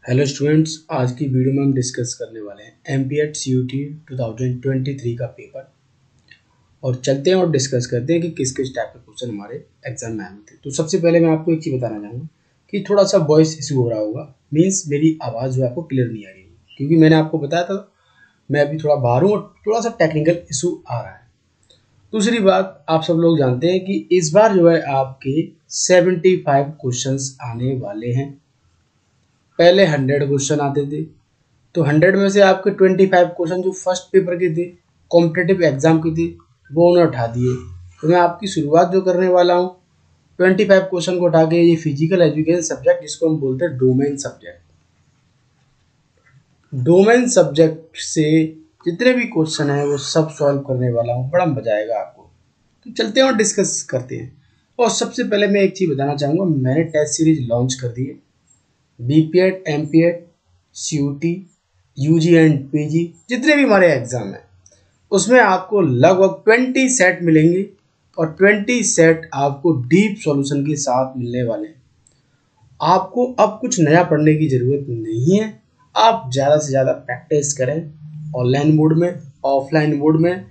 Hello students, आज की video में हम डिस्कस करने वाले हैं एमपीएट सीयूटी 2023 का पेपर। और चलते हैं और डिस्कस करते हैं कि किस किस टाइप के क्वेश्चन हमारे एग्जाम में आए थे। तो सबसे पहले मैं आपको एक चीज़ बताना चाहूँगा कि थोड़ा सा वॉइस इशू हो रहा होगा, मीन्स मेरी आवाज़ जो है आपको क्लियर नहीं आ रही है, क्योंकि मैंने आपको बताया था मैं अभी थोड़ा बाहर हूँ और थोड़ा सा टेक्निकल इशू आ रहा है। दूसरी बात, आप सब लोग जानते हैं कि इस बार जो है आपके 75 क्वेश्चन आने वाले हैं। पहले 100 क्वेश्चन आते थे, तो 100 में से आपके 25 क्वेश्चन जो फर्स्ट पेपर के थे, कॉम्पिटिटिव एग्जाम के थे, वो उन्हें उठा दिए। तो मैं आपकी शुरुआत जो करने वाला हूँ 25 क्वेश्चन को उठा के, ये फिजिकल एजुकेशन सब्जेक्ट जिसको हम बोलते हैं डोमेन सब्जेक्ट, डोमेन सब्जेक्ट से जितने भी क्वेश्चन हैं वो सब सॉल्व करने वाला हूँ। बड़ा मजा आएगा आपको। तो चलते हैं और डिस्कस करते हैं। और सबसे पहले मैं एक चीज़ बताना चाहूँगा, मैंने टेस्ट सीरीज लॉन्च कर दी है। BPEd, MPEd, CUET, UG and PG जितने भी हमारे एग्जाम हैं उसमें आपको लगभग 20 सेट मिलेंगे और 20 सेट आपको डीप सॉल्यूशन के साथ मिलने वाले हैं। आपको अब कुछ नया पढ़ने की ज़रूरत नहीं है। आप ज़्यादा से ज़्यादा प्रैक्टिस करें ऑनलाइन मोड में, ऑफलाइन मोड में,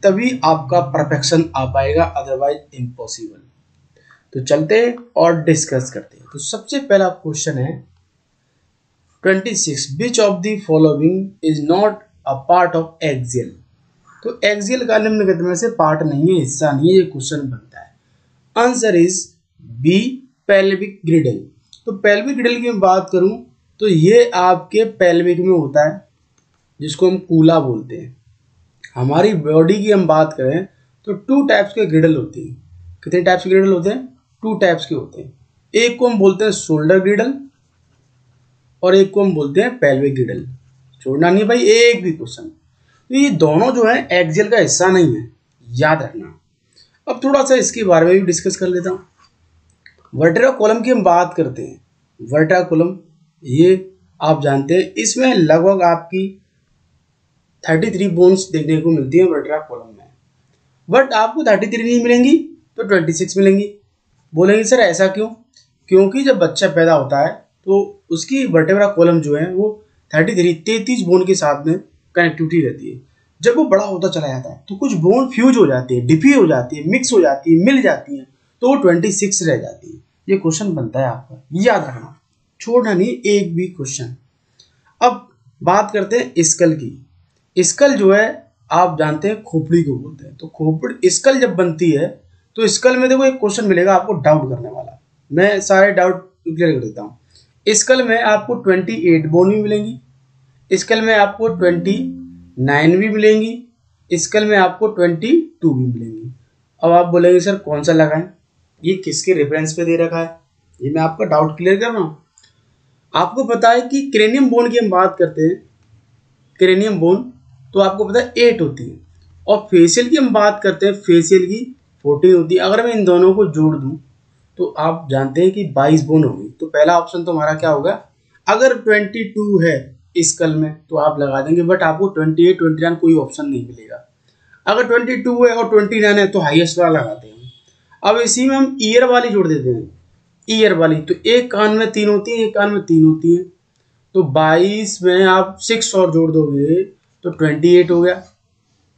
तभी आपका परफेक्शन आ पाएगा, अदरवाइज इम्पॉसिबल। तो चलते हैं और डिस्कस करते हैं। तो सबसे पहला क्वेश्चन है 26, विच of the following is not a part of axial. तो एक्सियल का निम्नलिखित में से पार्ट नहीं है, हिस्सा नहीं है, ये क्वेश्चन बनता है। Answer is B, pelvic girdle. तो पेल्विक ग्रिडल की मैं बात करूं तो ये आपके पेल्विक में होता है, जिसको हम कूला बोलते हैं। हमारी बॉडी की हम बात करें तो 2 टाइप्स के ग्रिडल होते हैं। कितने टाइप्स के ग्रिडल होते हैं? 2 टाइप्स के होते हैं। एक को हम बोलते हैं शोल्डर ग्रिडल और एक को हम बोलते हैं पेल्विक ग्रिडल। छोड़ना नहीं भाई एक भी क्वेश्चन। तो ये दोनों जो है एक्सियल का हिस्सा नहीं है, याद रखना। अब थोड़ा सा इसके बारे में भी डिस्कस कर लेता हूँ। वर्टेब्रा कॉलम की हम बात करते हैं। वर्टेब्रा कॉलम ये आप जानते हैं, इसमें लगभग आपकी 33 बोन्स देखने को मिलती है वर्टेब्रा कॉलम में। बट आपको 33 नहीं मिलेंगी तो 26 मिलेंगी। बोलेंगे सर ऐसा क्यों? क्योंकि जब बच्चा पैदा होता है तो उसकी वर्टेब्रा कॉलम जो है वो 33 बोन के साथ में कनेक्टिविटी रहती है। जब वो बड़ा होता चला जाता है तो कुछ बोन फ्यूज हो जाती है, डिफी हो जाती है, मिक्स हो जाती है, मिल जाती है, तो वो 26 रह जाती है। ये क्वेश्चन बनता है आपका, याद रखना, छोड़ना नहीं एक भी क्वेश्चन। अब बात करते हैं स्कल की। स्कल जो है आप जानते हैं खोपड़ी को बोलते हैं। तो खोपड़ी स्कल जब बनती है तो स्कल में देखो एक क्वेश्चन मिलेगा आपको डाउट करने वाला, मैं सारे डाउट क्लियर कर देता हूँ। स्कल में आपको 28 बोन भी मिलेंगी, स्कल में आपको 29 भी मिलेंगी, स्कल में आपको 22 भी मिलेंगी। अब आप बोलेंगे सर कौन सा लगाएं, ये किसके रेफरेंस पे दे रखा है? ये मैं आपका डाउट क्लियर कर रहा हूँ। आपको पता है कि क्रेनियम बोन की हम बात करते हैं, क्रेनियम बोन तो आपको पता है 8 होती है, और फेशियल की हम बात करते हैं, फेशियल की 14 होती है। अगर मैं इन दोनों को जोड़ दूं तो आप जानते हैं कि 22 बोन होगी। तो पहला ऑप्शन तो हमारा क्या होगा? अगर 22 है स्कल में तो आप लगा देंगे, बट आपको 28 29 कोई ऑप्शन नहीं मिलेगा। अगर 22 है और 29 है तो हाईएस्ट वाला लगाते हैं। अब इसी में हम ईयर वाली जोड़ देते हैं। ईयर वाली तो एक कान में 3 होती है, एक कान में 3 होती है, तो 22 में आप 6 और जोड़ दोगे तो 28 हो गया।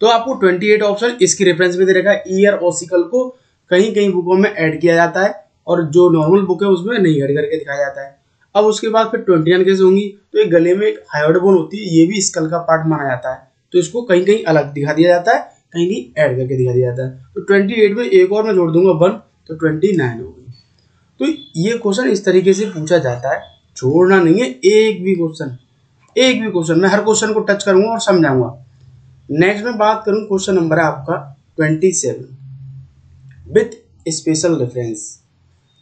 तो आपको 28 ऑप्शन इसकी रेफरेंस में दे रखा है। ईयर ऑसिकल को कहीं कहीं बुकों में ऐड किया जाता है और जो नॉर्मल बुक है उसमें नहीं ऐड करके दिखाया जाता है। अब उसके बाद फिर 29 कैसे होंगी? तो एक गले में एक हायोइड बोन होती है, ये भी स्कल का पार्ट माना जाता है, तो इसको कहीं कहीं अलग दिखा दिया जाता है, कहीं कहीं ऐड करके दिखा दिया जाता है। तो 28 में एक और मैं जोड़ दूंगा 1 तो 29 हो गई। तो ये क्वेश्चन इस तरीके से पूछा जाता है, छोड़ना नहीं है एक भी क्वेश्चन, एक भी क्वेश्चन। मैं हर क्वेश्चन को टच करूंगा और समझाऊंगा। नेक्स्ट में बात करूं, क्वेश्चन नंबर है आपका 27, with special reference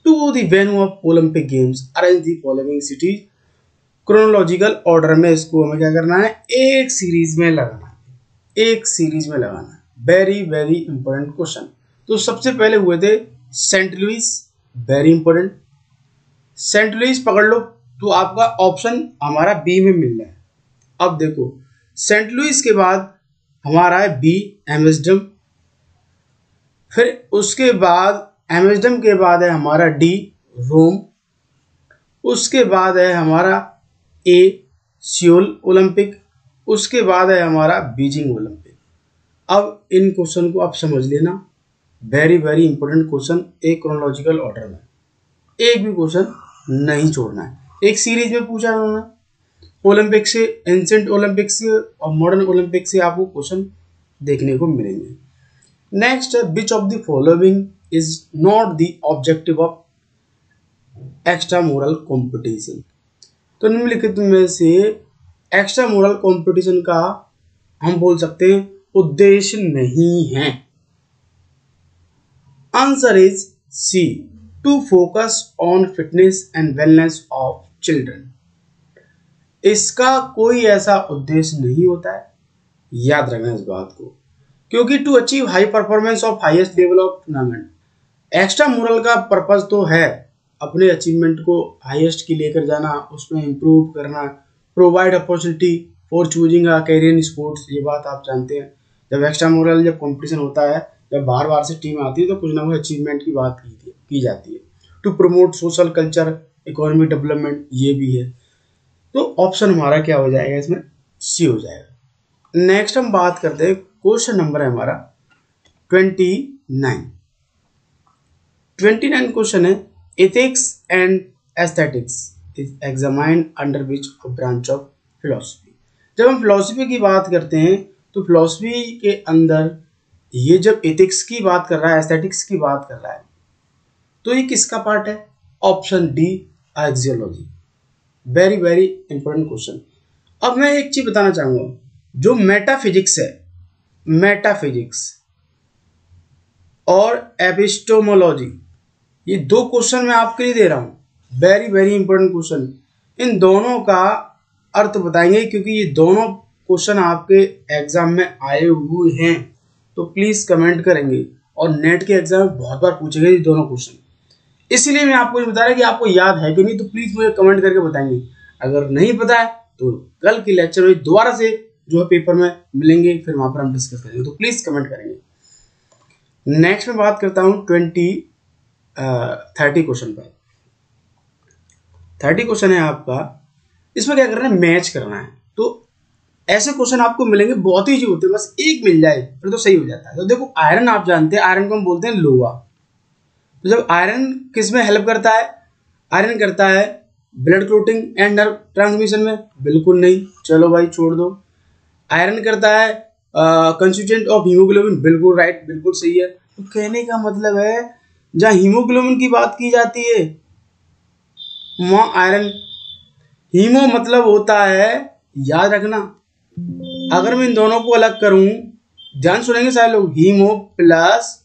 to the venue of Olympic games arrange the following cities chronological order में। इसको हमें क्या करना है? एक सीरीज में लगाना है, एक सीरीज में लगाना है। Very very important question. तो सबसे पहले हुए थे Saint Louis, very important. Saint Louis पकड़ लो तो आपका ऑप्शन हमारा बी में मिल रहा है। अब देखो सेंट लुइस के बाद हमारा है बी, एम्स्टर्डम। फिर उसके बाद एम्स्टर्डम के बाद है हमारा डी, रोम। उसके बाद है हमारा ए सियोल ओलंपिक, उसके बाद है हमारा बीजिंग ओलंपिक। अब इन क्वेश्चन को आप समझ लेना, वेरी वेरी इंपॉर्टेंट क्वेश्चन, एक क्रोनोलॉजिकल ऑर्डर में, एक भी क्वेश्चन नहीं छोड़ना है। एक सीरीज में पूछा है उन्होंने, ओलंपिक से, एंशिएंट ओलंपिक से और मॉडर्न ओलंपिक से आपको क्वेश्चन देखने को मिलेंगे। Next, which of the following is not the objective of extra moral competition. तो निम्नलिखित में से एक्स्ट्रा मोरल कॉम्पिटिशन का हम बोल सकते हैं उद्देश्य नहीं है। Answer is C, to focus on fitness and wellness of children. इसका कोई ऐसा उद्देश्य नहीं होता है, याद रखना इस बात को, क्योंकि to achieve high performance of highest level of tournament, extra morale का पर्पज तो है अपने अचीवमेंट को हाईएस्ट की लेकर जाना, उसमें इम्प्रूव करना, provide opportunity for choosing a career in sports. ये बात आप जानते हैं, जब एक्स्ट्रा मोरल जब कंपटीशन होता है, जब बार बार से टीम आती है तो कुछ ना कुछ अचीवमेंट की बात की जाती है। To promote social culture, economic development, ये भी है। तो ऑप्शन हमारा क्या हो जाएगा इसमें, सी हो जाएगा। नेक्स्ट हम बात करते हैं, क्वेश्चन नंबर है हमारा 29। 29 क्वेश्चन है, ethics and aesthetics is examined under which branch of philosophy. जब हम फिलोसफी की बात करते हैं तो फिलोसफी के अंदर ये जब एथिक्स की बात कर रहा है, एस्थेटिक्स की बात कर रहा है, तो ये किसका पार्ट है? Option D, axiology. Very very important question. अब मैं एक चीज बताना चाहूंगा, जो मेटाफिजिक्स है, मेटाफिजिक्स और एपिस्टोमोलॉजी, ये दो क्वेश्चन मैं आपके लिए दे रहा हूं, वेरी वेरी इंपॉर्टेंट क्वेश्चन। इन दोनों का अर्थ बताएंगे, क्योंकि ये दोनों क्वेश्चन आपके एग्जाम में आए हुए हैं, तो प्लीज कमेंट करेंगे, और नेट के एग्जाम में बहुत बार पूछेंगे ये दोनों क्वेश्चन, इसलिए मैं आपको बता रहा कि आपको याद है कि नहीं, तो प्लीज मुझे कमेंट करके बताएंगे। अगर नहीं पता है तो कल के लेक्चर में दोबारा से जो है पेपर में मिलेंगे, फिर वहां पर हम डिस्कस करेंगे, तो प्लीज कमेंट करेंगे। नेक्स्ट में बात करता हूं 30 क्वेश्चन पर। 30 क्वेश्चन है आपका, इसमें क्या करना है, मैच करना है। तो ऐसे क्वेश्चन आपको मिलेंगे, बहुत ही इजी होते हैं, बस एक मिल जाए फिर तो सही हो जाता है। तो देखो, आयरन आप जानते हैं, आयरन को हम बोलते हैं लोहा। तो जब आयरन किस में हेल्प करता है, आयरन करता है blood clotting and nerve transmission में, बिल्कुल नहीं, चलो भाई छोड़ दो। आयरन करता है कंस्टिट्यूएंट ऑफ हीमोग्लोबिन, बिल्कुल राइट, बिल्कुल सही है। तो कहने का मतलब है जहां हीमोग्लोबिन की बात की जाती है वहां आयरन, हीमो मतलब होता है, याद रखना, अगर मैं इन दोनों को अलग करूं, ध्यान सुनेंगे सारे लोग, हीमो प्लस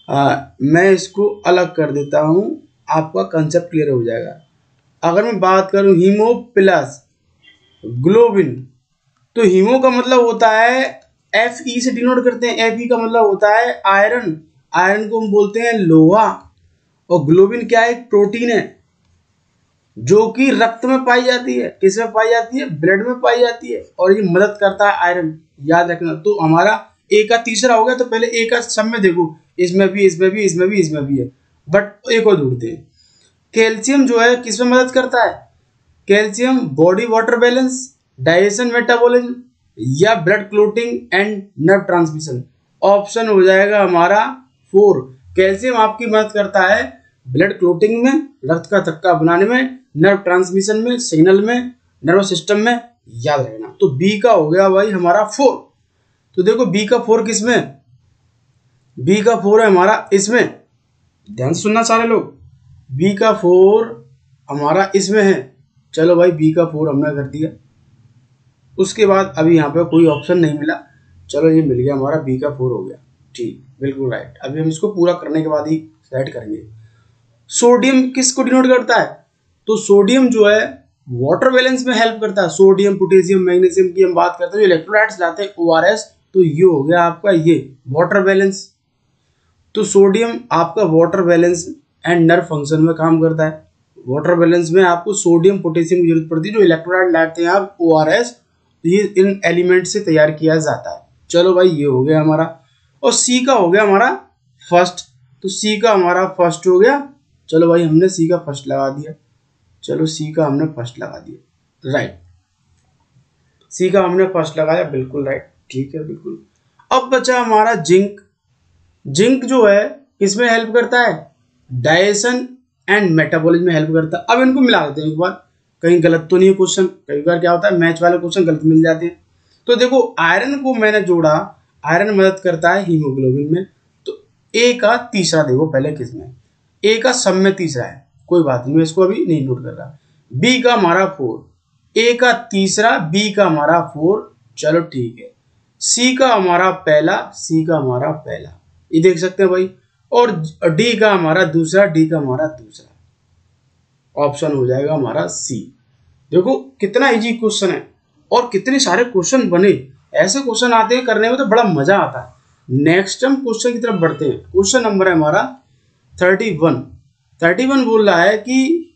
मैं इसको अलग कर देता हूं, आपका कंसेप्ट क्लियर हो जाएगा। अगर मैं बात करूं हीमो प्लस ग्लोबिन, तो हीमो का मतलब होता है, एफ ई से डिनोट करते हैं, एफ ई का मतलब होता है आयरन, आयरन को हम बोलते हैं लोहा, और ग्लोबिन क्या है, प्रोटीन है जो कि रक्त में पाई जाती है, किस में पाई जाती है, ब्लड में पाई जाती है, और ये मदद करता है आयरन, याद रखना। तो हमारा ए का तीसरा हो गया, तो पहले ए का सब में देखो, इसमें भी, इसमें भी, इसमें भी, इसमें भी है, बट एक और ढूंढते हैं। कैल्शियम जो है किस में मदद करता है, calcium body water balance, digestion, metabolism, या blood clotting and nerve transmission. Option हो जाएगा हमारा 4। कैल्शियम आपकी मदद करता है ब्लड क्लोटिंग में, रक्त का थक्का बनाने में, नर्व ट्रांसमिशन में, सिग्नल में, नर्वस सिस्टम में, याद रखना। तो बी का हो गया भाई हमारा 4। तो देखो बी का 4 किस में, बी का 4 है हमारा इसमें, ध्यान सुनना सारे लोग, बी का 4 हमारा इसमें है। चलो भाई बी का 4 हमने कर दिया, उसके बाद अभी यहाँ पे कोई ऑप्शन नहीं मिला, चलो ये मिल गया हमारा, बी का 4 हो गया, ठीक, बिल्कुल राइट। अभी हम इसको पूरा करने के बाद ही सेट करेंगे। सोडियम किसको डिनोट करता है, तो सोडियम जो है वाटर बैलेंस में हेल्प करता है, सोडियम, पोटेशियम, मैग्नीशियम की हम बात करते हैं, जो इलेक्ट्रोलाइट्स लाते हैं ORS, तो ये हो गया आपका ये वाटर बैलेंस। तो सोडियम आपका water balance and nerve function में काम करता है। वाटर बैलेंस में आपको सोडियम, पोटेशियम की जरूरत पड़ती है, जो इलेक्ट्रोलाइट लाते हैं आप ORS, ये इन एलिमेंट से तैयार किया जाता है। चलो भाई ये हो गया हमारा, और सी का हो गया हमारा फर्स्ट, तो सी का हमारा फर्स्ट हो गया। चलो भाई हमने सी का फर्स्ट लगा दिया, चलो सी का हमने फर्स्ट लगा दिया। राइट, सी का हमने फर्स्ट लगाया, बिल्कुल राइट, ठीक है बिल्कुल। अब बचा हमारा जिंक। जिंक जो है किसमें हेल्प करता है, डाइजेशन एंड मेटाबॉलिज्म में हेल्प करता है। अब इनको मिला देते हैं एक बार, कहीं गलत तो नहीं है क्वेश्चन, कई बार क्या होता है मैच वाले क्वेश्चन गलत मिल जाते हैं। तो देखो आयरन को मैंने जोड़ा, आयरन मदद करता है हीमोग्लोबिन में, तो ए का तीसरा देखो पहले किसमें, ए का सब में तीसरा है, कोई बात नहीं मैं इसको अभी नहीं नोट कर रहा। बी का हमारा 4, ए का तीसरा, बी का हमारा 4, चलो ठीक है। सी का हमारा पहला, सी का हमारा पहला, ये देख सकते हैं भाई, और डी का हमारा दूसरा, डी का हमारा दूसरा, ऑप्शन हो जाएगा हमारा सी। देखो कितना इजी क्वेश्चन है और कितने सारे क्वेश्चन बने, ऐसे क्वेश्चन आते हैं करने में तो बड़ा मजा आता है। नेक्स्ट हम क्वेश्चन की तरफ बढ़ते हैं। क्वेश्चन नंबर है हमारा 31। 31 बोल रहा है कि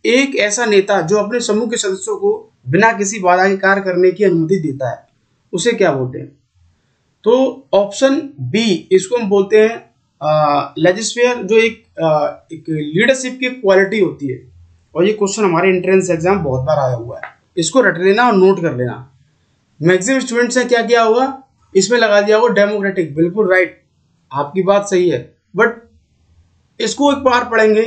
एक ऐसा नेता जो अपने समूह के सदस्यों को बिना किसी बाधा के कार्य करने की अनुमति देता है, उसे क्या बोलते हैं। तो ऑप्शन बी, इसको हम बोलते हैं लेजिस्लेचर, जो एक लीडरशिप की क्वालिटी होती है। और ये क्वेश्चन हमारे एंट्रेंस एग्जाम बहुत बार आया हुआ है, इसको रट लेना और नोट कर लेना। मैक्सिमम स्टूडेंट्स ने क्या किया होगा, इसमें लगा दिया होगा डेमोक्रेटिक, बिल्कुल राइट, आपकी बात सही है। बट इसको एक बार पढ़ेंगे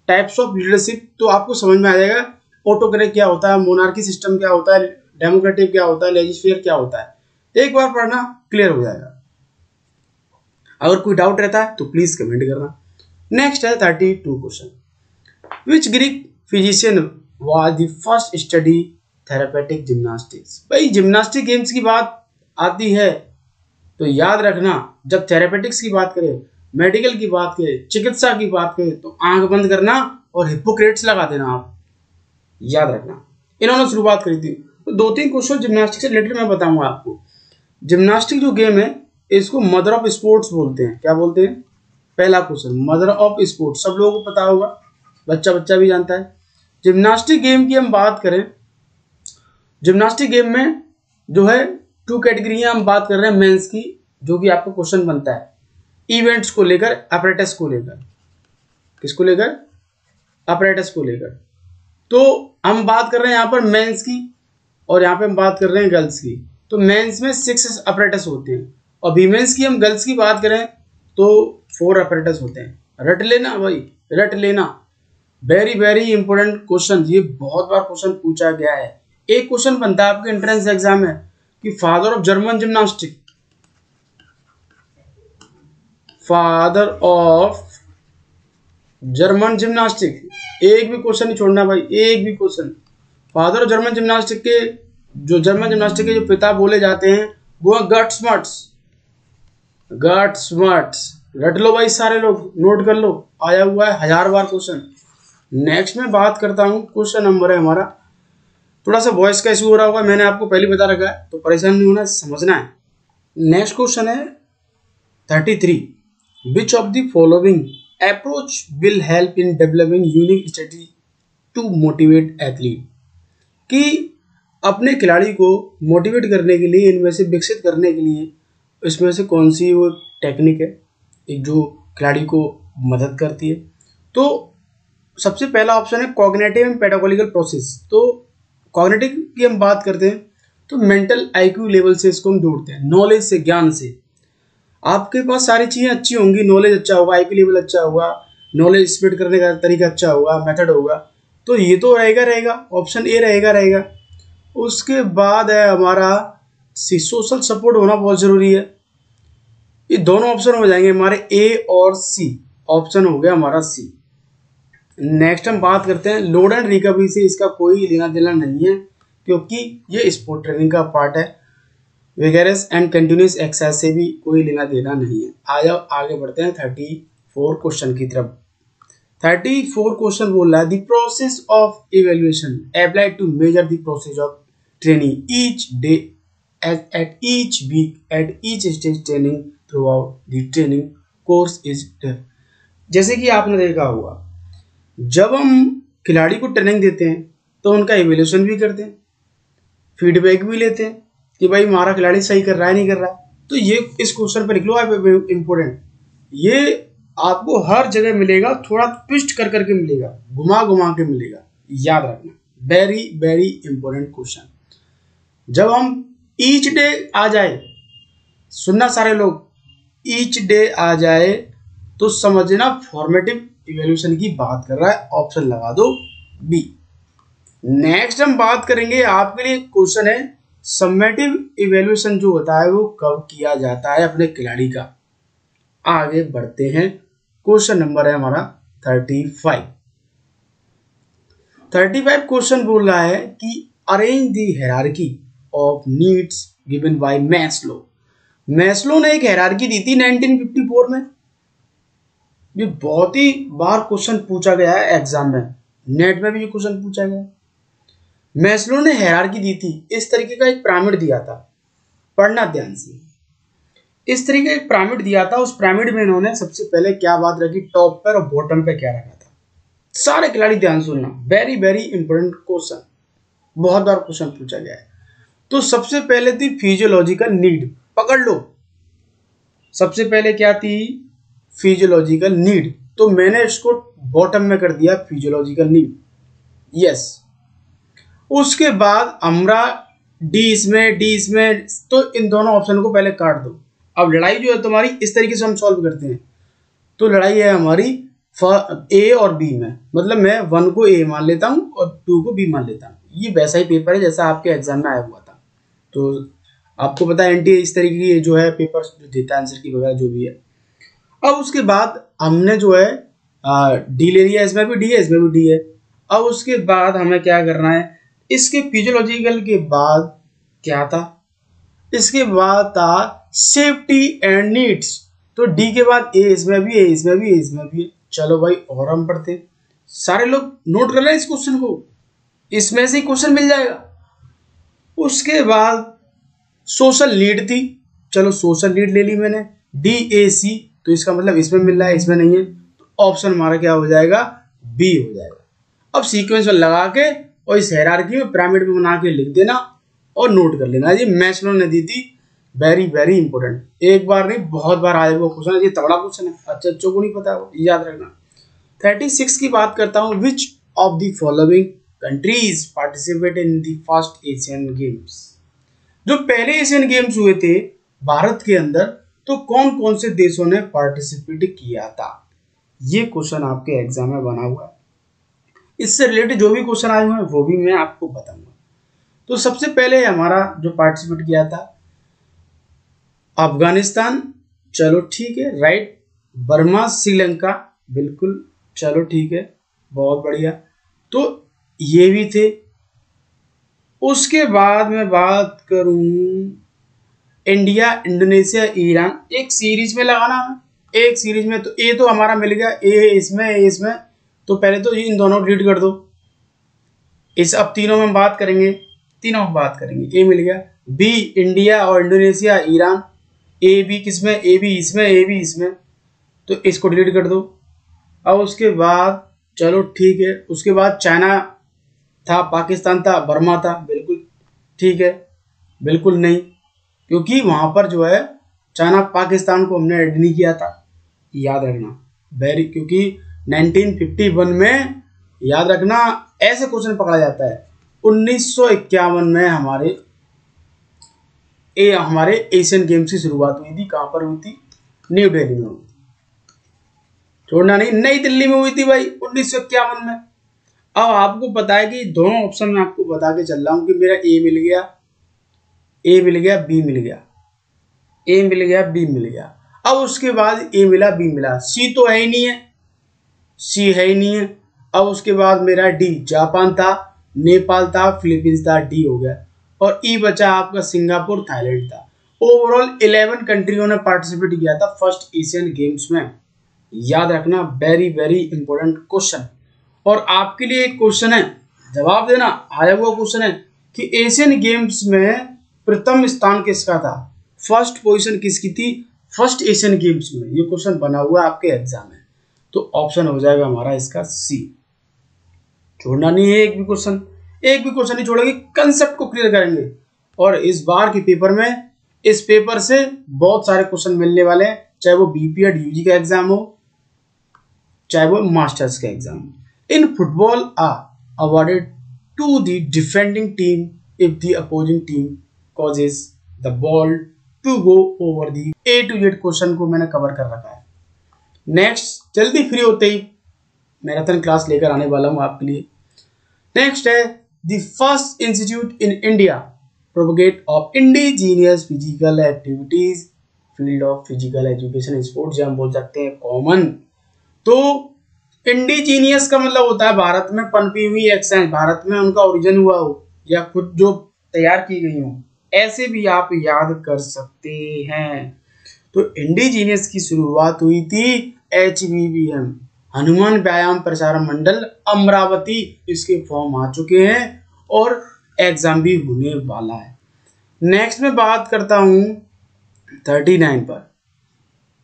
टाइप्स ऑफ लीडरशिप तो आपको समझ में आ जाएगा, ऑटोक्रेट क्या होता है, मोनार्की सिस्टम क्या होता है, डेमोक्रेटिक क्या होता है, लेजिस्लेचर क्या होता है, एक बार पढ़ना क्लियर हो जाएगा। अगर कोई डाउट रहता है तो प्लीज कमेंट करना। नेक्स्ट है 32 question. Which Greek physician was the first study therapeutic gymnastics. भाई जिम्नास्टिक गेम्स की बात आती है तो याद रखना, जब थेरेपेटिक्स की बात करें, मेडिकल की बात करें, चिकित्सा की बात करें, तो आंख बंद करना और हिप्पोक्रेट्स लगा देना, आप याद रखना। इन्होंने शुरुआत करी थी। तो 2-3 क्वेश्चन जिम्नास्टिक से रिलेटेड मैं बताऊंगा आपको। जिम्नास्टिक जो गेम है इसको मदर ऑफ स्पोर्ट्स बोलते हैं। क्या बोलते हैं, पहला क्वेश्चन मदर ऑफ स्पोर्ट्स, सब लोगों को पता होगा, बच्चा बच्चा भी जानता है। जिम्नास्टिक गेम की हम बात करें, जिम्नास्टिक गेम में जो है 2 कैटेगरियां हम बात कर रहे हैं मेंस की, जो कि आपको क्वेश्चन बनता है इवेंट्स को लेकर, अपरेटस को लेकर, किसको लेकर, अपरेटस को लेकर। तो हम बात कर रहे हैं यहाँ पर मेंस की और यहाँ पे हम बात कर रहे हैं गर्ल्स की। तो मेंस में 6 अपरेटस होते हैं और वीमेंस की हम गर्ल्स की बात करें तो 4 अपरेटस होते हैं। रट लेना भाई, रट लेना, वेरी वेरी इंपॉर्टेंट क्वेश्चन, ये बहुत बार क्वेश्चन पूछा गया है। एक क्वेश्चन बनता है आपके एंट्रेंस एग्जाम में कि father of German gymnastic, father of German gymnastic, एक भी क्वेश्चन नहीं छोड़ना भाई, एक भी question. Father of German gymnastic के, जो जर्मन जिम्नास्टिक के जो पिता बोले जाते हैं वो है गट्समट्स। गट्समट्स रट लो भाई, सारे लोग नोट कर लो, आया हुआ है 1000 बार क्वेश्चन। नेक्स्ट में बात करता हूँ, क्वेश्चन नंबर है हमारा, थोड़ा सा वॉइस का इशू हो रहा होगा, मैंने आपको पहले बता रखा है तो परेशान नहीं होना, समझना है। नेक्स्ट क्वेश्चन है 33। Which of the following approach will help in developing unique strategy to motivate athlete. कि अपने खिलाड़ी को मोटिवेट करने के लिए, इनमें से विकसित करने के लिए, इसमें से कौन सी वो टेक्निक है एक जो खिलाड़ी को मदद करती है। तो सबसे पहला ऑप्शन है कॉग्निटिव एंड पेडागोजिकल प्रोसेस। तो कॉग्निटिव की हम बात करते हैं तो मेंटल आईक्यू लेवल से इसको हम जोड़ते हैं, नॉलेज से, ज्ञान से। आपके पास सारी चीज़ें अच्छी होंगी, नॉलेज अच्छा होगा, आईक्यू लेवल अच्छा होगा, नॉलेज स्प्रेड करने का तरीका अच्छा होगा, मेथड होगा, तो ये तो रहेगा, ऑप्शन ए रहेगा। उसके बाद है हमारा सोशल सपोर्ट होना बहुत ज़रूरी है। ये दोनों ऑप्शन हो जाएंगे हमारे ए और सी, ऑप्शन हो गया हमारा सी। नेक्स्ट हम बात करते हैं लोड एंड रिकवरी से, इसका कोई लेना देना नहीं है क्योंकि ये स्पोर्ट ट्रेनिंग का पार्ट है। विगरस एंड कंटिन्यूस एक्सरसाइज से भी कोई लेना देना नहीं है। आ जाओ आगे बढ़ते हैं 34 क्वेश्चन की तरफ। 34 क्वेश्चन बोल रहा है the process of evaluation applied to measure the process of training each day at each week at each stage training throughout the training course is. जैसे कि आपने देखा होगा, जब हम खिलाड़ी को ट्रेनिंग देते हैं तो उनका इवेल्यूशन भी करते हैं, फीडबैक भी लेते हैं कि भाई हमारा खिलाड़ी सही कर रहा है नहीं कर रहा है। तो ये इस क्वेश्चन पर लिख लो आप, इम्पोर्टेंट, ये आपको हर जगह मिलेगा, थोड़ा ट्विस्ट कर करके मिलेगा, घुमा घुमा के मिलेगा, याद रखना, वेरी वेरी इंपॉर्टेंट क्वेश्चन। जब हम ईच डे आ जाए, सुनना सारे लोग, ईच डे आ जाए तो समझना फॉर्मेटिव इवैल्यूएशन की बात कर रहा है, ऑप्शन लगा दो बी। नेक्स्ट हम बात करेंगे, आपके लिए क्वेश्चन है समेटिव इवैल्यूएशन जो होता है वो कब किया जाता है अपने खिलाड़ी का। आगे बढ़ते हैं, क्वेश्चन नंबर है हमारा 35। क्वेश्चन बोल रहा है कि arrange the hierarchy of needs given by Maslow. Maslow ने एक हायरार्की दी थी 1954 में। ये बहुत ही बार क्वेश्चन पूछा गया है एग्जाम में, नेट में भी ये क्वेश्चन पूछा गया। मैस्लो ने हायरार्की दी थी, इस तरीके का एक पिरामिड दिया था, पढ़ना ध्यान से। इस तरीके का एक पिरामिड दिया था, उस पिरामिड में इन्होंने सबसे पहले क्या बात रखी, टॉप पर और बॉटम पे क्या रखा था। सारे खिलाड़ी ध्यान सुनना, वेरी वेरी इंपॉर्टेंट क्वेश्चन, बहुत बार क्वेश्चन पूछा गया है। तो सबसे पहले थी फिजियोलॉजिकल नीड, पकड़ लो। सबसे पहले क्या थी, फिजियोलॉजिकल नीड, तो मैंने इसको बॉटम में कर दिया फिजियोलॉजिकल नीड, यस। उसके बाद हमरा डी इसमें, तो इन दोनों ऑप्शन को पहले काट दो। अब लड़ाई जो है तुम्हारी इस तरीके से हम सॉल्व करते हैं, तो लड़ाई है हमारी ए और बी में, मतलब मैं 1 को ए मान लेता हूँ और 2 को बी मान लेता हूँ। ये वैसा ही पेपर है जैसा आपके एग्जाम में आया हुआ था। तो आपको पता है एनटीए इस तरीके की जो है पेपर जो देता है, आंसर की वगैरह जो भी है। अब उसके बाद हमने जो है डी ले लिया, इसमें भी डी है, इसमें भी डी है। अब उसके बाद हमें क्या करना है, इसके फिजियोलॉजिकल के बाद क्या था, इसके बाद था सेफ्टी एंड नीड्स, तो डी के बाद ए इसमें भी है, इसमें भी है, इसमें भी है। चलो भाई और हम पढ़ते हैं, सारे लोग नोट कर रहे हैं इस क्वेश्चन को, इसमें से ही क्वेश्चन मिल जाएगा। उसके बाद सोशल नीड थी, चलो सोशल नीड ले ली मैंने, डी ए सी, तो इसका मतलब इसमें मिल रहा है, इसमें नहीं है, तो ऑप्शन हमारा क्या हो जाएगा, बी हो जाएगा। अब सीक्वेंस में लगा के और इस हायरार्की में पिरामिड में बना के लिख देना और नोट कर लेना। ये मैस्लो ने दी थी, वेरी वेरी इंपॉर्टेंट, एक बार नहीं बहुत बार आया वो क्वेश्चन, ये तगड़ा क्वेश्चन है, अच्छों को नहीं पता वो याद रखना। 36 की बात करता हूँ, विच of the following countries participate in the first Asian games. जो पहले एशियन गेम्स हुए थे भारत के अंदर, तो कौन कौन से देशों ने पार्टिसिपेट किया था, ये क्वेश्चन आपके एग्जाम में बना हुआ है। इससे रिलेटेड जो भी क्वेश्चन आए हुए हैं वो भी मैं आपको बताऊंगा। तो सबसे पहले हमारा जो पार्टिसिपेट किया था अफगानिस्तान, चलो ठीक है, राइट। बर्मा, श्रीलंका, बिल्कुल, चलो ठीक है, बहुत बढ़िया, तो ये भी थे। उसके बाद मैं बात करूं इंडिया, इंडोनेशिया, ईरान, एक सीरीज में लगाना है, एक सीरीज में, तो ए तो हमारा मिल गया, ए इसमें, ए इसमें, तो पहले तो इन दोनों को डिलीट कर दो। इस अब तीनों में हम बात करेंगे, तीनों में बात करेंगे, ए मिल गया, बी इंडिया और इंडोनेशिया, ईरान, ए बी किसमें, ए बी इसमें, ए बी इसमें, तो इसको डिलीट कर दो। अब उसके बाद चलो ठीक है, उसके बाद चाइना था, पाकिस्तान था, बर्मा था, बिल्कुल ठीक है, बिल्कुल नहीं, क्योंकि वहां पर जो है चाइना पाकिस्तान को हमने ऐड नहीं किया था, याद रखना वेरी, क्योंकि 1951 में, याद रखना ऐसे क्वेश्चन पकड़ा जाता है। 1951 में हमारे एशियन गेम्स की शुरुआत हुई थी, कहां पर हुई थी, न्यू दिल्ली में हुई थी, छोड़ना नहीं, नई दिल्ली में हुई थी भाई 1951 में। अब आपको पता है कि दोनों ऑप्शन में आपको बता के चल रहा हूं कि मेरा ए मिल गया, ए मिल गया, बी मिल गया, ए मिल गया, बी मिल गया। अब उसके बाद ए मिला, बी मिला, सी तो है ही नहीं है, सी है ही नहीं है। अब उसके बाद मेरा डी, जापान था, नेपाल था, फिलीपींस था, डी हो गया, और ई बचा आपका सिंगापुर, थाईलैंड था। ओवरऑल 11 कंट्रियों ने पार्टिसिपेट किया था फर्स्ट एशियन गेम्स में, याद रखना, वेरी वेरी इंपॉर्टेंट क्वेश्चन। और आपके लिए एक क्वेश्चन है, जवाब देना, आया हुआ क्वेश्चन है कि एशियन गेम्स में प्रथम स्थान किसका था, फर्स्ट पोजीशन किसकी थी फर्स्ट एशियन गेम्स में, ये क्वेश्चन बना हुआ है आपके एग्जाम में, तो ऑप्शन हो जाएगा हमारा इसका सी। छोड़ना नहीं है एक भी क्वेश्चन, एक भी क्वेश्चन नहीं छोड़ेंगे, कंसेप्ट को क्लियर करेंगे। और इस बार के पेपर में, इस पेपर से बहुत सारे क्वेश्चन मिलने वाले हैं, चाहे वो बीपीएड यूजी का एग्जाम हो, चाहे वो मास्टर्स का एग्जाम हो। In football awarded to the defending team if the opposing team causes the ball to go over the A to Z question को मैंने कवर कर रखा है। नेक्स्ट जल्दी फ्री होते ही मैराथन क्लास लेकर आने वाला हूं आपके लिए। नेक्स्ट है the first institute in India propagate of indigenous physical activities field of physical education sports, या हम बोल सकते हैं कॉमन। तो इंडिजीनियस का मतलब होता है भारत में पनपी हुई एक्सचेंज, भारत में उनका ओरिजिन हुआ हो या खुद जो तैयार की गई हो, ऐसे भी आप याद कर सकते हैं। तो इंडिजीनियस की शुरुआत हुई थी HVVM हनुमान व्यायाम प्रसारण मंडल अमरावती, इसके फॉर्म आ चुके हैं और एग्जाम भी होने वाला है। नेक्स्ट में बात करता हूं 39 पर।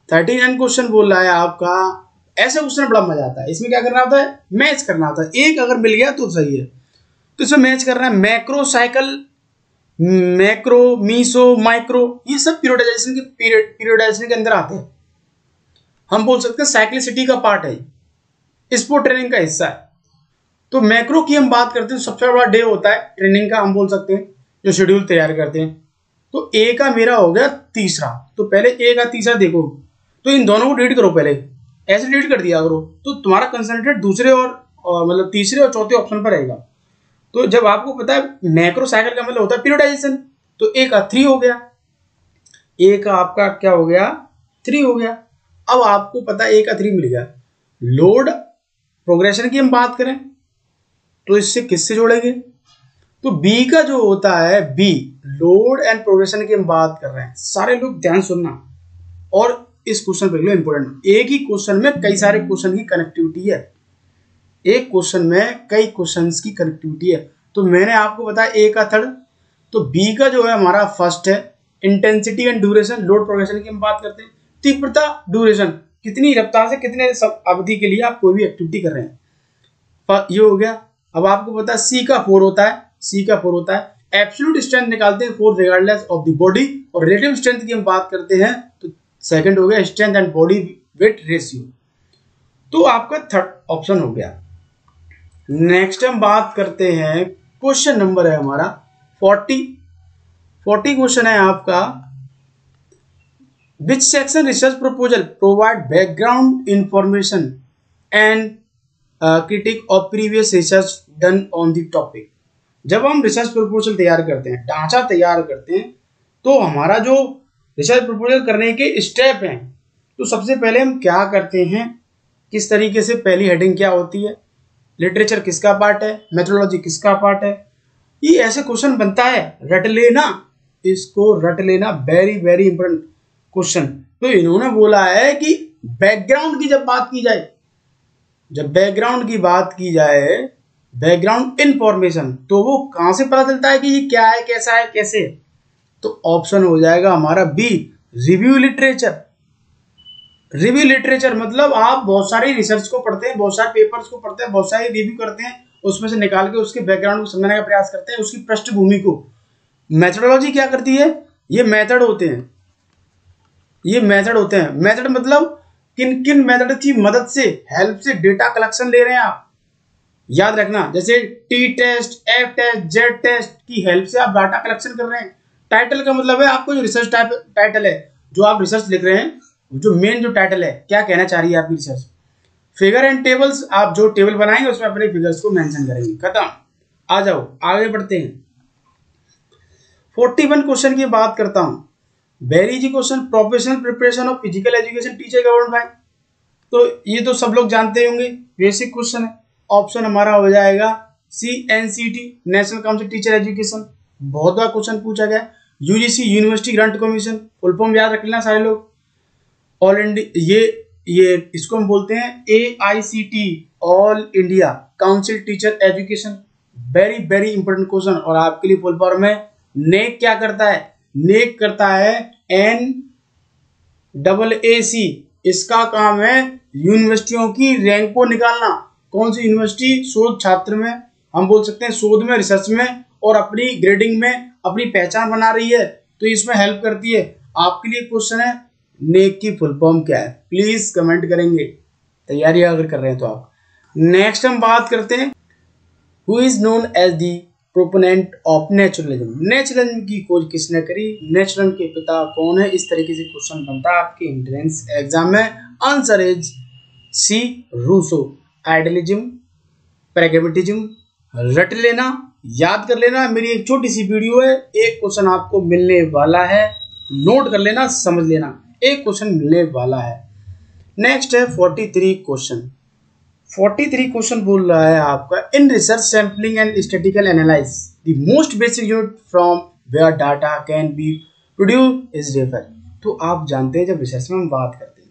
39 क्वेश्चन बोल रहा है आपका, ऐसे क्वेश्चन बड़ा मजा आता है। इसमें क्या करना होता है, मैच करना होता है। एक अगर मिल गया तो सही है, तो इसमें मैच करना है। Macrocycle, macro, meso, micro, ये सब पीरियडाइजेशन के अंदर आते हैं। हम बोल सकते हैं साइक्लिसिटी का पार्ट है, स्पोर्ट ट्रेनिंग का हिस्सा है। तो मैक्रो की हम बात करते हैं, सबसे बड़ा डे होता है ट्रेनिंग का, हम बोल सकते हैं जो शेड्यूल तैयार करते हैं। तो ए का मेरा हो गया तीसरा, तो पहले ए का तीसरा देखो, तो इन दोनों को डिलीट करो, पहले ऐसे डिलीट कर दिया करो, तो तुम्हारा कंसंट्रेट दूसरे और मतलब तीसरे और चौथे ऑप्शन पर रहेगा। तो जब आपको पता है मैक्रो साइकिल का मतलब होता है पीरियडाइजेशन, तो ए का 3 हो गया, ए का आपका क्या हो गया 3 हो गया। अब आपको पता है ए का 3 मिल गया। लोड प्रोग्रेशन की हम बात करें तो इससे किससे जोड़ेंगे, तो बी का जो होता है बी, लोड एंड प्रोग्रेशन की हम बात कर रहे हैं। सारे लोग ध्यान सुनना और इस क्वेश्चन पे इंपॉर्टेंट, एक ही क्वेश्चन में कई सारे क्वेश्चन की कनेक्टिविटी है, एक क्वेश्चन में कई क्वेश्चंस की कनेक्टिविटी है। तो मैंने आपको बताया ए का 3rd, तो बी का जो है हमारा फर्स्ट है intensity and duration. Load progression की हम बात करते हैं, तीव्रता, ड्यूरेशन, कितनी रफ्तार से कितने अवधि के लिए आप कोई भी एक्टिविटी कर रहे हैं, ये हो गया। अब आपको पता है सी का 4 होता है, सी का 4 होता है एब्सोल्यूट स्ट्रेंथ निकालते हैं 4 रिगार्डलेस ऑफ द बॉडी, और रिलेटिव स्ट्रेंथ की हम बात करते हैं तो सेकंड हो गया strength and body weight ratio. तो आपका 3rd ऑप्शन हो गया। नेक्स्ट हम बात करते हैं, क्वेश्चन नंबर है हमारा 40 क्वेश्चन है आपका, which section research proposal provide background information and critic of previous research done on the topic. जब हम रिसर्च प्रपोजल तैयार करते हैं, ढांचा तैयार करते हैं, तो हमारा जो रिसर्च प्रपोजल करने के स्टेप हैं, तो सबसे पहले हम क्या करते हैं, किस तरीके से, पहली हेडिंग क्या होती है, लिटरेचर किसका पार्ट है, मेथोडोलॉजी किसका पार्ट है, ये ऐसे क्वेश्चन बनता है, रट लेना, इसको रट लेना, वेरी वेरी इंपॉर्टेंट क्वेश्चन। तो इन्होंने बोला है कि बैकग्राउंड की जब बात की जाए, जब बैकग्राउंड की बात की जाए, बैकग्राउंड इंफॉर्मेशन, तो वो कहां से पता चलता है कि ये क्या है, कैसा है, कैसे, तो ऑप्शन हो जाएगा हमारा B, review literature. Review literature मतलब आप बहुत सारी रिसर्च को पढ़ते हैं, बहुत सारे पेपर्स को पढ़ते हैं, बहुत सारी रिव्यू करते हैं, उसमें से निकाल के उसके बैकग्राउंड को समझने का प्रयास करते हैं, उसकी पृष्ठभूमि को। मेथोडोलॉजी क्या करती है, ये मेथड होते हैं, ये मेथड होते हैं। मेथड मतलब किन किन मेथड की मदद से, हेल्प से डेटा कलेक्शन ले रहे हैं आप, याद रखना, जैसे T test, F test, Z test की हेल्प से आप डाटा कलेक्शन कर रहे हैं। टाइटल का मतलब है आपको जो रिसर्च टाइटल है, जो आप रिसर्च लिख रहे हैं, जो मेन जो टाइटल है, क्या कहना चाह रही है आपकी रिसर्च। फिगर एंड टेबल्स, आप जो टेबल बनाएंगे उसमें अपने फिगर्स को मेंशन करेंगे, खत्म। आ जाओ आगे बढ़ते हैं। 41 क्वेश्चन की बात करता हूं, very easy question, professional preparation of physical education teacher government by, तो ये तो सब लोग जानते होंगे, बेसिक क्वेश्चन है। ऑप्शन हमारा हो जाएगा CNCT, national council teacher education, बहुत बार क्वेश्चन पूछा गया। UGC, university grant commission, full form याद रख लेना सारे लोग। ऑल इंडिया, ये इसको हम बोलते हैं AICT, all India council teacher education, very very important question. और आपके लिए फुल फॉर्म में नेक क्या करता है, नेक करता है NAAC, इसका काम है यूनिवर्सिटियों की रैंक को निकालना, कौन सी यूनिवर्सिटी शोध छात्र में, हम बोल सकते हैं शोध में, रिसर्च में और अपनी ग्रेडिंग में अपनी पहचान बना रही है, तो इसमें हेल्प करती है। आपके लिए क्वेश्चन है नेक की फुल फॉर्म क्या है, प्लीज कमेंट करेंगे, तैयारी अगर कर रहे हैं तो आप। नेक्स्ट हम बात करते हैं who is known as the proponent of naturalism. Naturalism की खोज किसने करी, नेचुरलिज्म के पिता कौन है। इस तरीके से क्वेश्चन बनता है आपके एंट्रेंस एग्जाम में। Answer is C, Rousseau. Idealism, pragmatism, रट लेना, याद कर लेना। मेरी एक छोटी सी वीडियो है, एक क्वेश्चन आपको मिलने वाला है, नोट कर लेना, समझ लेना, एक क्वेश्चन मिलने वाला है। नेक्स्ट है 43 क्वेश्चन। 43 क्वेश्चन बोल रहा है आपका, in research sampling and statistical analysis the most basic unit from where data can be produce is refer. तो आप जानते हैं जब रिसर्च में हम बात करते हैं,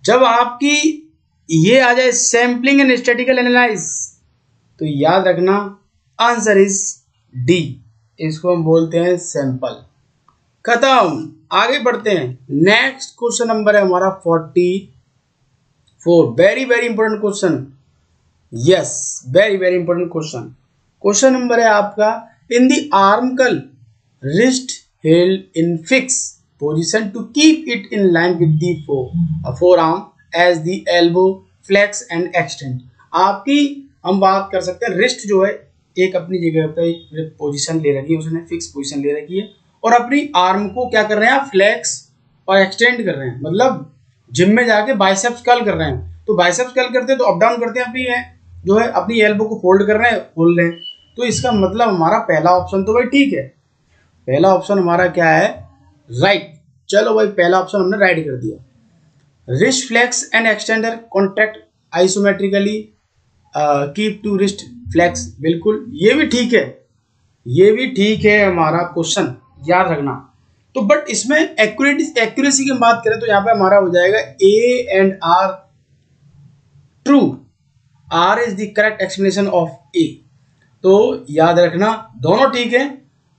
जब आपकी ये आ जाए सैम्पलिंग एंड स्टैटिस्टिकल एनालिसिस, तो याद रखना आंसर इज डी, इसको हम बोलते हैं सैंपल। खत्म, आगे बढ़ते हैं। नेक्स्ट क्वेश्चन नंबर है हमारा 44। Very very important question, yes very very important question. Question number है आपका, इन द आर्मकल wrist held in fix position to keep it in line with the forearm as the elbow flex and extend. आपकी हम बात कर सकते हैं, wrist जो है एक अपनी जगह पे एक पोजीशन ले रखी है, उसने फिक्स पोजीशन ले रखी है, और अपनी आर्म को क्या कर रहे हैं, फ्लेक्स और एक्सटेंड कर रहे हैं, मतलब जिम में जाके बाइसेप्स कर्ल कर रहे हैं। तो बाइसेप्स कर्ल करते हैं तो अप डाउन करते हैं, अपनी जो है अपनी एल्बो को फोल्ड कर रहे हैं, खोल रहे हैं। तो इसका मतलब हमारा पहला ऑप्शन तो भाई ठीक है, पहला ऑप्शन हमारा क्या है, राइट। चलो भाई पहला ऑप्शन हमने राइट कर दिया। Wrist flex and extender contract isometrically keep to wrist flex, बिल्कुल ये भी ठीक है, ये भी ठीक है हमारा क्वेश्चन, याद रखना। तो बट इसमें एक्यूरेसी की बात करें तो यहाँ पे हमारा हो जाएगा A and R true, R is the correct explanation of A. तो याद रखना दोनों ठीक है।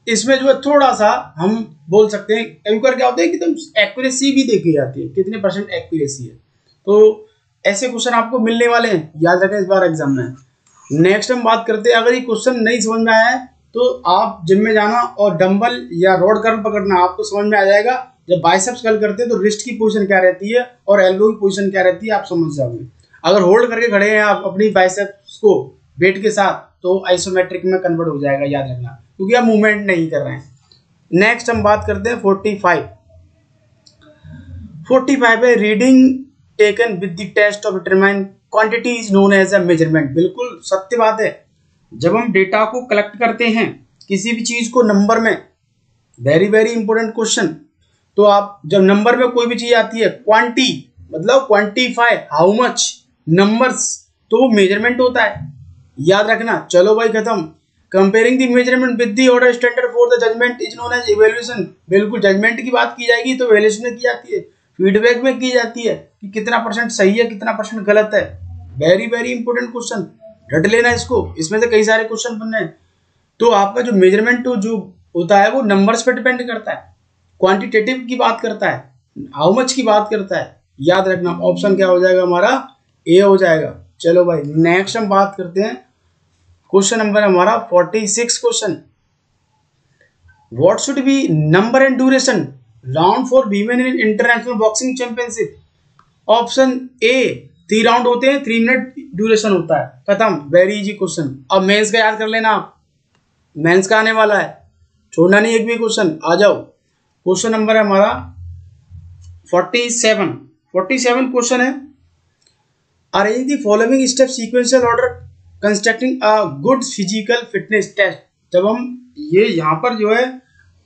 इसमें जो है थोड़ा सा हम बोल सकते हैं, कभी बार क्या होता है कि तुम एक्यूरेसी भी देखी जाती है, कितने परसेंट एक्यूरेसी है। तो ऐसे क्वेश्चन आपको मिलने वाले हैं, याद रखें इस बार एग्जाम में। नेक्स्ट हम बात करते हैं, अगर ये क्वेश्चन नहीं समझ में आया है तो आप जिम में जाना और डंबल या रोड कर्ल पकड़ना, आपको समझ में आ जाएगा। जब बाइसेप्स कर्ल करते हैं तो रिस्ट की पोजीशन क्या रहती है और एल्बो की पोजीशन क्या रहती है, आप समझ जाओगे। अगर होल्ड करके खड़े हैं आप अपनी बाइसेप्स को वेट के साथ, तो आइसोमेट्रिक में कन्वर्ट हो जाएगा, याद रखना, क्योंकि आप मूवमेंट नहीं कर रहे हैं। नेक्स्ट हम बात करते हैं 45 है, reading taken with the test of determine quantity is known as a measurement. बिल्कुल सत्य बात है, जब हम डेटा को कलेक्ट करते हैं किसी भी चीज को नंबर में, वेरी वेरी इंपॉर्टेंट क्वेश्चन। तो आप जब नंबर में कोई भी चीज आती है, क्वांटी मतलब क्वांटिफाई, हाउ मच, नंबर्स, तो वो मेजरमेंट होता है, याद रखना। चलो भाई खत्म। Comparing the measurement with the order standard for the judgement is known as evaluation. बिल्कुल जजमेंट की बात की जाएगी तो इवैल्यूएशन में की जाती है, फीडबैक में की जाती है कि कितना परसेंट सही है, कितना परसेंट गलत है। वेरी वेरी इंपॉर्टेंट क्वेश्चन, रट लेना इसको, इसमें से कई सारे क्वेश्चन बनने हैं। तो आपका जो मेजरमेंट जो होता है वो नंबर्स पे डिपेंड करता है, क्वांटिटेटिव की बात करता है, हाउ मच की बात करता है, याद रखना। ऑप्शन क्या हो जाएगा हमारा, ए हो जाएगा। चलो भाई नेक्स्ट हम बात करते हैं, क्वेश्चन नंबर हमारा 46 question. What should be number and duration round for women in international boxing championship. Option A 3 round होते हैं, 3 मिनट ड्यूरेशन होता है, खत्म, वेरी इजी क्वेश्चन। अब मेंस का याद कर लेना आप, मेंस का आने वाला है, छोड़ना नहीं एक भी क्वेश्चन। आ जाओ, क्वेश्चन नंबर है हमारा 47 क्वेश्चन है, arrange the following step sequential order constructing a good physical fitness test. जब हम ये यहाँ पर जो है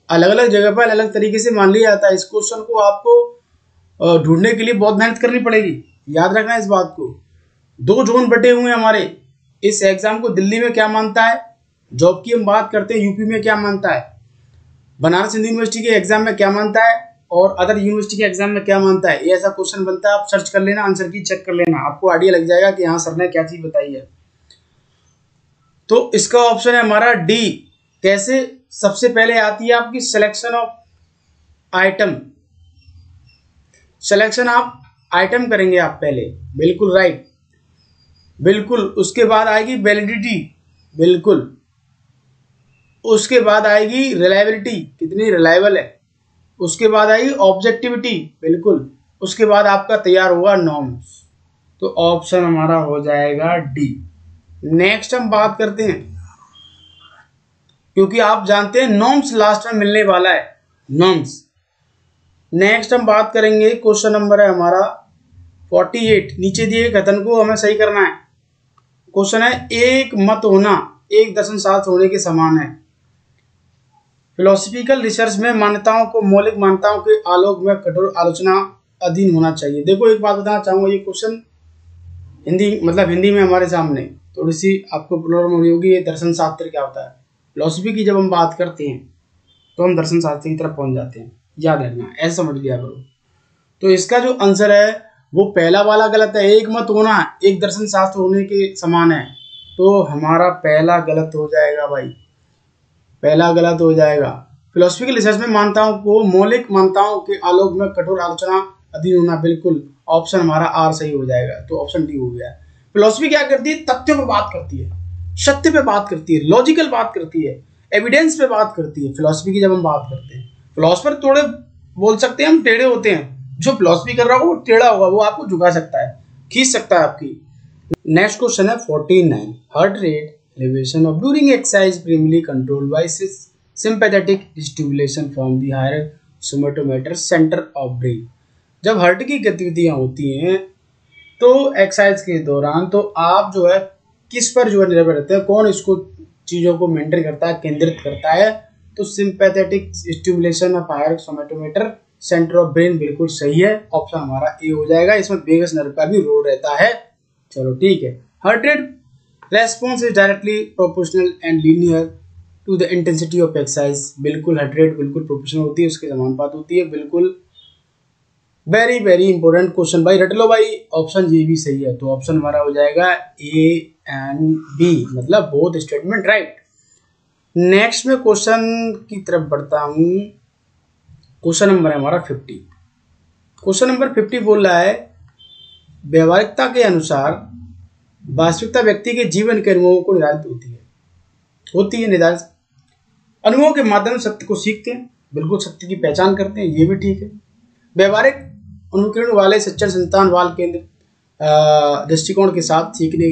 अलग अलग जगह पर अलग अलग तरीके से मान लिया जाता है, इस क्वेश्चन को आपको ढूंढने के लिए बहुत मेहनत करनी पड़ेगी, याद रखना इस बात को। 2 जोन बटे हुए हैं हमारे इस एग्जाम को। दिल्ली में क्या मानता है, जॉब की हम बात करते हैं, यूपी में क्या मानता है, बनारस हिंदू यूनिवर्सिटी के एग्जाम में क्या मानता है, और अदर यूनिवर्सिटी के एग्जाम में क्या मानता है। ये ऐसा क्वेश्चन बनता है, आप सर्च कर लेना, आंसर की चेक कर लेना, आपको आइडिया लग जाएगा कि हाँ सर ने क्या चीज बताई है। तो इसका ऑप्शन है हमारा डी। कैसे, सबसे पहले आती है आपकी सिलेक्शन ऑफ आइटम, सिलेक्शन आप आइटम करेंगे आप पहले, बिल्कुल राइट, बिल्कुल। उसके बाद आएगी वैलिडिटी, बिल्कुल। उसके बाद आएगी रिलायबिलिटी, कितनी रिलायबल है। उसके बाद आएगी ऑब्जेक्टिविटी, बिल्कुल। उसके बाद आपका तैयार होगा नॉर्म्स। तो ऑप्शन हमारा हो जाएगा डी। नेक्स्ट हम बात करते हैं, क्योंकि आप जानते हैं नॉर्म्स लास्ट में मिलने वाला है, नॉर्म्स। नेक्स्ट हम बात करेंगे, क्वेश्चन नंबर है हमारा 48। नीचे दिए कथन को हमें सही करना है। क्वेश्चन है, एक मत होना एक दर्शन शास्त्र होने के समान है। फिलोसफिकल रिसर्च में मान्यताओं को मौलिक मान्यताओं के आलोक में कठोर आलोचना अधीन होना चाहिए। देखो एक बात बताना चाहूंगा, ये क्वेश्चन हिंदी में हमारे सामने थोड़ी सी आपको प्रॉब्लम हो रही होगी, ये दर्शन शास्त्र क्या होता है। फिलोसफी की जब हम बात करते हैं तो हम दर्शन शास्त्र की तरफ पहुंच जाते हैं, याद रखना, ऐसा समझ लिया करो। तो इसका जो आंसर है वो पहला वाला गलत है, एक मत होना एक दर्शन शास्त्र होने के समान है। तो हमारा पहला गलत हो जाएगा भाई, पहला गलत हो जाएगा। फिलोसफिकल रिसर्च में मान्यताओं को मौलिक मान्यताओं के आलोक में कठोर आलोचना अधीन होना, बिल्कुल ऑप्शन हमारा आर सही हो जाएगा। तो ऑप्शन डी हो गया। फिलोसफी क्या करती है, तथ्यों पे बात करती है, सत्य पे बात करती है, लॉजिकल बात करती है, एविडेंस पे बात करती है। फिलोसफी की जब हम बात करते हैं, फिलोसफर थोड़े बोल सकते हैं हम टेढ़े होते हैं, जो फिलोसफी कर रहा होगा वो टेढ़ा होगा, वो आपको झुका सकता है, खींच सकता है आपकी। नेक्स्ट क्वेश्चन है 49। Heart rate elevation of during exercise primarily controlled by sympathetic stimulation from the higher somatomotor center of brain। जब हार्ट की गतिविधियां होती हैं तो एक्सरसाइज के दौरान, तो आप जो है किस पर जो है निर्भर रहते हैं, कौन इसको चीज़ों को मेंटेन करता है, केंद्रित करता है। तो sympathetic stimulation of higher somatomotor centre of brain, बिल्कुल सही है, ऑप्शन हमारा ए हो जाएगा। इसमें वेगस नर्व का भी रोल रहता है। चलो ठीक है। Heart rate response is directly proportional and linear to the intensity of exercise, बिल्कुल हार्ट रेट बिल्कुल प्रोपोर्शनल होती है, उसके समानुपात होती है, बिल्कुल। वेरी वेरी इंपॉर्टेंट क्वेश्चन भाई, रट लो भाई, ऑप्शन ये भी सही है। तो ऑप्शन हमारा हो जाएगा ए एंड बी, मतलब बोथ स्टेटमेंट राइट। नेक्स्ट में क्वेश्चन की तरफ बढ़ता हूं। क्वेश्चन नंबर है हमारा 50। क्वेश्चन नंबर 50 बोल रहा है, व्यवहारिकता के अनुसार वास्तविकता व्यक्ति के जीवन के अनुभवों को निर्धारित होती है निर्धारित अनुभवों के माध्यम से सत्य को सीखते हैं, बिल्कुल सत्य की पहचान करते हैं, ये भी ठीक है। व्यवहारिक अनुकरण वाले सच्चर संतान वाल केंद्र दृष्टिकोण के साथ सीखने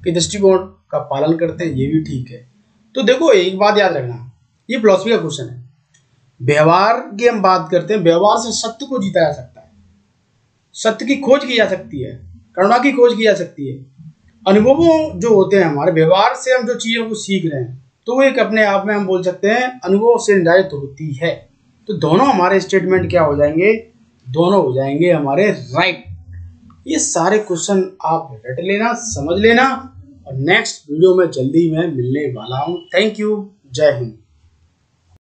के दृष्टिकोण का पालन करते हैं, ये भी ठीक है। तो देखो एक बात याद रखना, ये फिलॉसफी का क्वेश्चन है। व्यवहार की हम बात करते हैं, व्यवहार से सत्य को जीता जा सकता है, सत्य की खोज की जा सकती है, करुणा की खोज की जा सकती है। अनुभवों जो होते हैं हमारे व्यवहार से, हम जो चीजों को सीख रहे हैं, तो वो एक अपने आप में हम बोल सकते हैं अनुभव से निर्धारित होती है। तो दोनों हमारे स्टेटमेंट क्या हो जाएंगे, दोनों हो जाएंगे हमारे राइट। ये सारे क्वेश्चन आप रट लेना, समझ लेना, और नेक्स्ट वीडियो में जल्दी मैं मिलने वाला हूं। थैंक यू, जय हिंद।